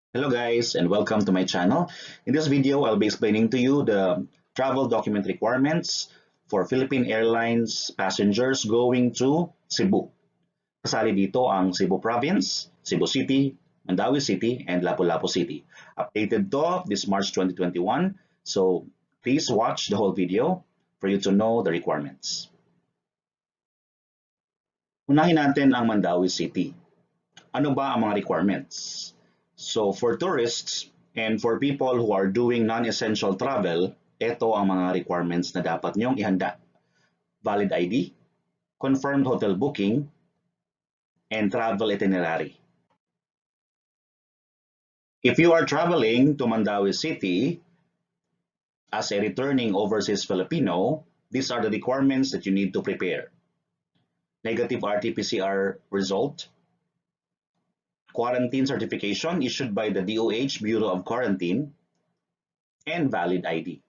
Hello guys and welcome to my channel. In this video, I'll be explaining to you the travel document requirements for Philippine Airlines passengers going to Cebu. Kasali dito ang Cebu Province, Cebu City, Mandaue City, and Lapu-Lapu City. Updated to this March 2021, so please watch the whole video for you to know the requirements. Unahin natin ang Mandaue City. Ano ba ang mga requirements? So for tourists and for people who are doing non-essential travel, ito ang mga requirements na dapat niyong ihanda. Valid ID, confirmed hotel booking, and travel itinerary. If you are traveling to Mandaue City as a returning overseas Filipino, these are the requirements that you need to prepare. Negative RT-PCR result, quarantine certification issued by the DOH Bureau of Quarantine, and valid ID.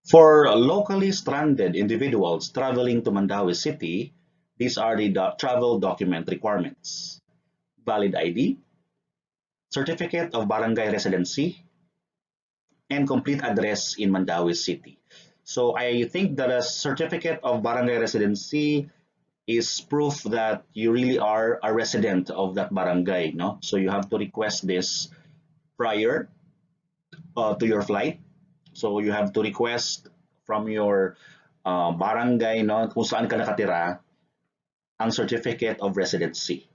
For locally stranded individuals traveling to Mandaue City, these are the travel document requirements. Valid ID, certificate of barangay residency, and complete address in Mandaue City. So I think that a certificate of barangay residency is proof that you really are a resident of that barangay, no? So you have to request this prior to your flight. So you have to request from your barangay, no, kung saan ka nakatira, ang certificate of residency.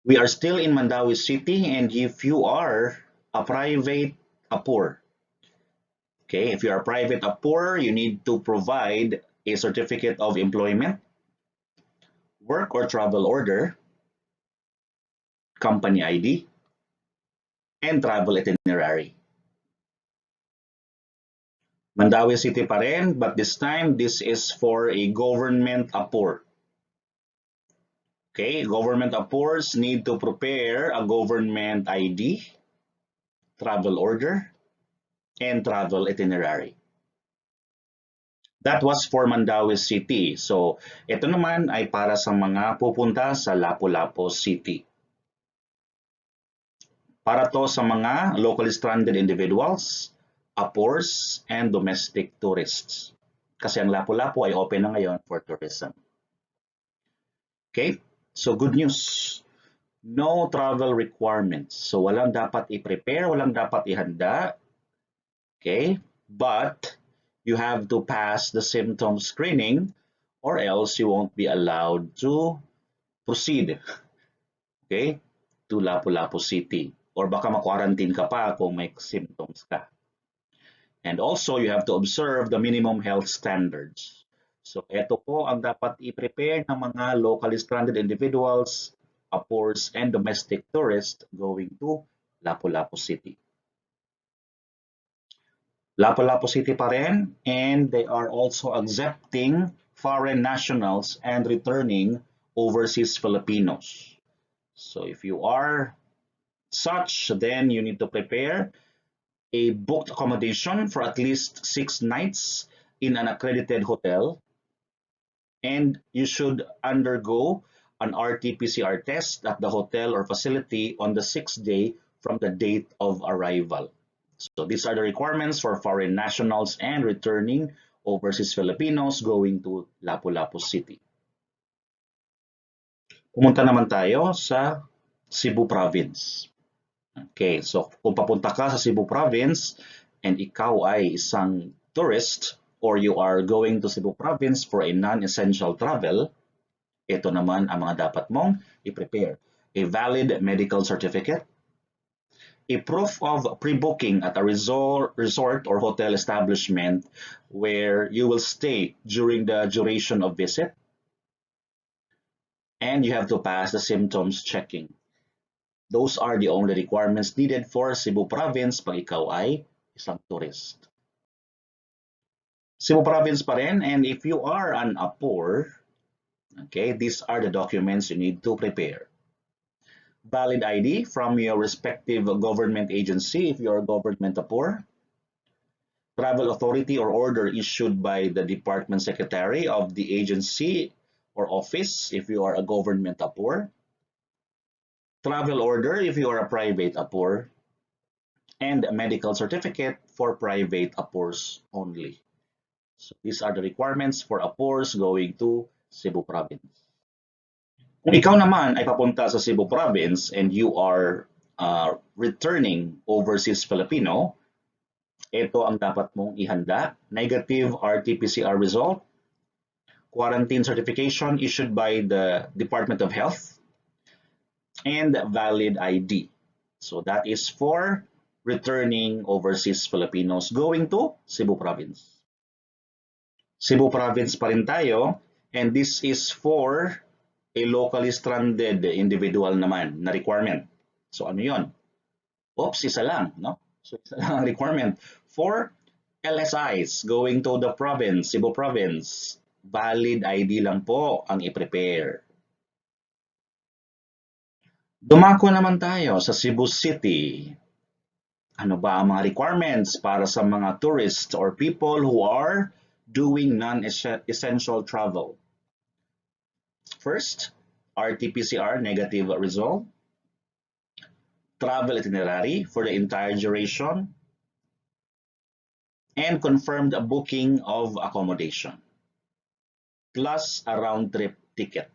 We are still in Mandaue City, and if you are a private APOR, okay, if you are a private APOR, you need to provide a certificate of employment, work or travel order, company ID, and travel itinerary. Mandaue City pa rin, but this time this is for a government APOR. Okay, government APORs need to prepare a government ID, travel order, and travel itinerary. That was for Mandaue City. So, ito naman ay para sa mga pupunta sa Lapu-Lapu City. Para to sa mga locally stranded individuals, APORs, and domestic tourists. Kasi ang Lapu-Lapu ay open na ngayon for tourism. Okay, so good news. No travel requirements. So, walang dapat i-prepare, walang dapat ihanda. Okay, but you have to pass the symptom screening or else you won't be allowed to proceed, okay, to Lapu-Lapu City. Or baka ma-quarantine ka pa kung may symptoms ka. And also, you have to observe the minimum health standards. So, ito po ang dapat i-prepare ng mga locally stranded individuals, APORs, and domestic tourists going to Lapu-Lapu City. Lapu-Lapu City pa rin, and they are also accepting foreign nationals and returning overseas Filipinos. So if you are such, then you need to prepare a booked accommodation for at least 6 nights in an accredited hotel, and you should undergo an RT-PCR test at the hotel or facility on the 6th day from the date of arrival. So these are the requirements for foreign nationals and returning overseas Filipinos going to Lapu-Lapu City. Pumunta naman tayo sa Cebu Province. Okay, so kung papunta ka sa Cebu Province and ikaw ay isang tourist or you are going to Cebu Province for a non-essential travel, ito naman ang mga dapat mong i-prepare. A valid medical certificate, a proof of pre-booking at a resort or hotel establishment where you will stay during the duration of visit, and you have to pass the symptoms checking. Those are the only requirements needed for Cebu Province pag ikaw ay isang tourist. Cebu Province pa rin, and if you are an APOR, okay, these are the documents you need to prepare. Valid ID from your respective government agency if you are government APOR, travel authority or order issued by the department secretary of the agency or office if you are a government APOR, travel order if you are a private APOR, and a medical certificate for private APORs only. So these are the requirements for APORs going to Cebu Province. Kung ikaw naman ay papunta sa Cebu Province and you are returning overseas Filipino, ito ang dapat mong ihanda: negative RT-PCR result, quarantine certification issued by the Department of Health, and valid ID. So that is for returning overseas Filipinos going to Cebu Province. Cebu Province pa rin tayo, and this is for a locally stranded individual naman na requirement. So ano yon? Oops, isa lang, no? So isa lang ang requirement. For LSIs going to the province, Cebu Province, valid ID lang po ang i-prepare. Dumako naman tayo sa Cebu City. Ano ba ang mga requirements para sa mga tourists or people who are doing non-essential travel? First, RT-PCR negative result, travel itinerary for the entire duration, and confirmed booking of accommodation, plus a round-trip ticket.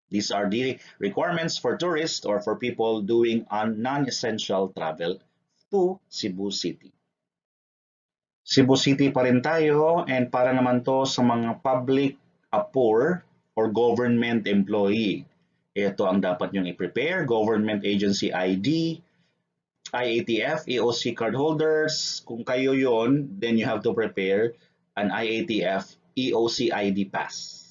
These are the requirements for tourists or for people doing non-essential travel to Cebu City. Cebu City pa rin tayo, and para naman to sa mga public APOR or government employee. Ito ang dapat nyong i-prepare: government agency ID, IATF, EOC card holders. Kung kayo yon, then you have to prepare an IATF EOC ID pass.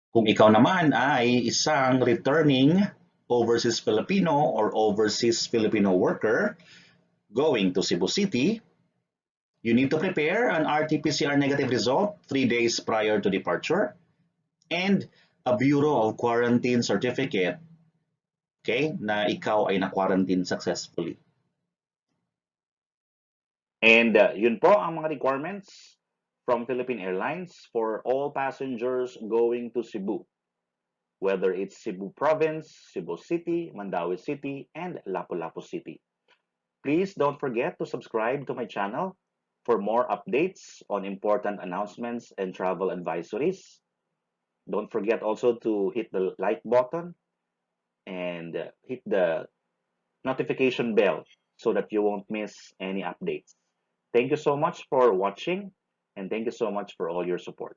Kung ikaw naman ay isang returning overseas Filipino or overseas Filipino worker going to Cebu City, you need to prepare an RT-PCR negative result 3 days prior to departure and a Bureau of Quarantine certificate, okay, na ikaw ay na-quarantine successfully. And yun po ang mga requirements from Philippine Airlines for all passengers going to Cebu, whether it's Cebu Province, Cebu City, Mandaue City, and Lapu-Lapu City. Please don't forget to subscribe to my channel for more updates on important announcements and travel advisories. Don't forget also to hit the like button and hit the notification bell so that you won't miss any updates. Thank you so much for watching, and thank you so much for all your support.